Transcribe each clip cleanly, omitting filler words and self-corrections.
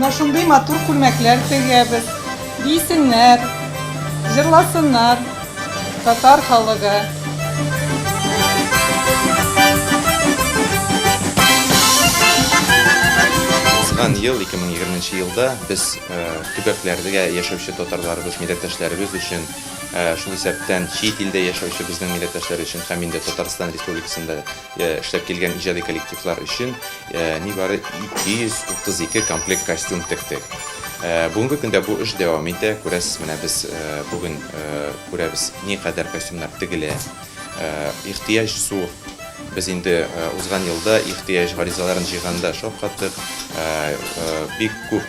Менә шундый матур күлмәкләр тегәбез. Бисеннәр, җырласыннар, татар халыгы. Узган ел 2020 елда без төбәкләрдә яшәүче татарларыбыз, милләттәшләребез өчен шул исәптән чит илдә яшәүче безнең милләттәшләр өчен һәм инде Татарстан Республикасында эшләп килгән иҗади коллективлар өчен нибары 232 комплект костюм тектек. Бүгенге көндә бу эш дәвам итә. Күрәсез, менә без бүген күрәбез никадәр костюмнар тегелә. Ихтыяҗ зур. Biz инде узган елда ихтыяҗ гаризаларын җыйганда шаккатык бик күп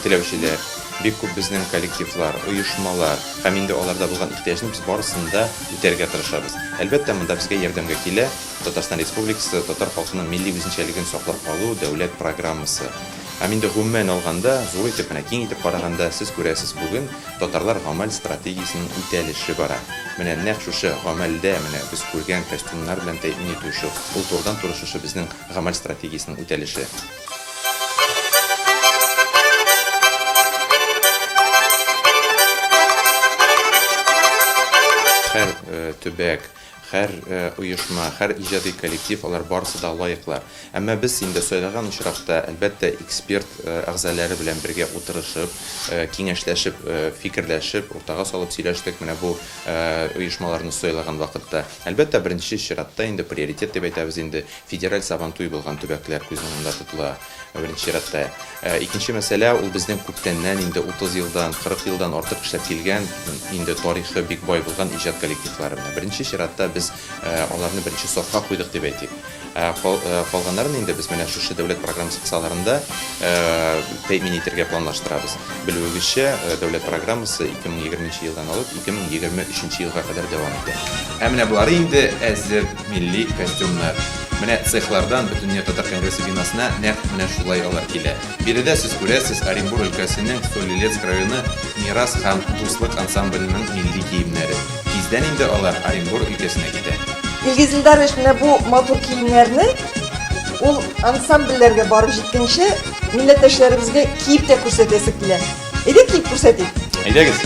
теләүчеләр, бик күп безнең коллективлар, оешмалар һәм инде аларда булган ихтыяҗны без барысын да үтәргә тырышабыз. Әлбәттә, монда безгә ярдәмгә килә Татарстан Республикасы татар халкының милли үзенчәлеген саклап калу дәүләт программасы. Һәм инде гомумән алганда, зур итеп, менә киң итеп караганда, сез күрәсез, бүген татарлар гамәл стратегиясенең үтәлеше бара. Менә нәкъ шушы гамәлдә, менә без күргән костюмнар белән тәэмин итүче, ул турыдан туры шушы безнең гамәл стратегиясенең үтәлеше. Һәр төбәк, һәр оешма, һәр иҗади коллектив алар барысы да лаеклар. Әмма без инде сайлаган очракта, әлбәттә, эксперт әгъзалары белән бергә утырышып, киңәшләшеп, фикерләшеп, уртага салып сөйләштек менә бу оешмаларны сайлаган вакытта. Әлбәттә, беренче чиратта инде приоритет дип әйтәбез, инде федераль Сабантуй булган төбәкләр күз уңында тотыла. Беренче чиратта. Икенче мәсьәлә, ул безнең күптәннән инде 30 елдан, 40 елдан артык эшләп килгән, инде тарихы бик бай булган иҗат коллективлары. Беренче чиратта biz аларны беренче сафка куйдык дип әйтик. Калганнарын инде без менә шушы дәүләт программасы кысаларында тәэмин итәргә планлаштырабыз. Белүегезчә, дәүләт программасы 2020 елдан алып 2023 елга кадәр дәвам итә. Ә менә булары инде әзер милли костюмнар. Менә цехлардан Бөтендөнья татар конгрессы бинасына нәкъ менә шулай алар килә. Биредә сез күрәсез Оренбур өлкәсенең Солилец районы Мирас һәм Дуслык ансамбленең милли киемнәре. Тиздән инде алар Оренбур өлкәсенә китә. Илгиз Илдарович, менә бу матур киемнәрне ул ансамбльләргә барып җиткәнче милләттәшләребезгә киеп тә күрсәтәсе килә. Әйдә киеп күрсәтик. Әйдәгез.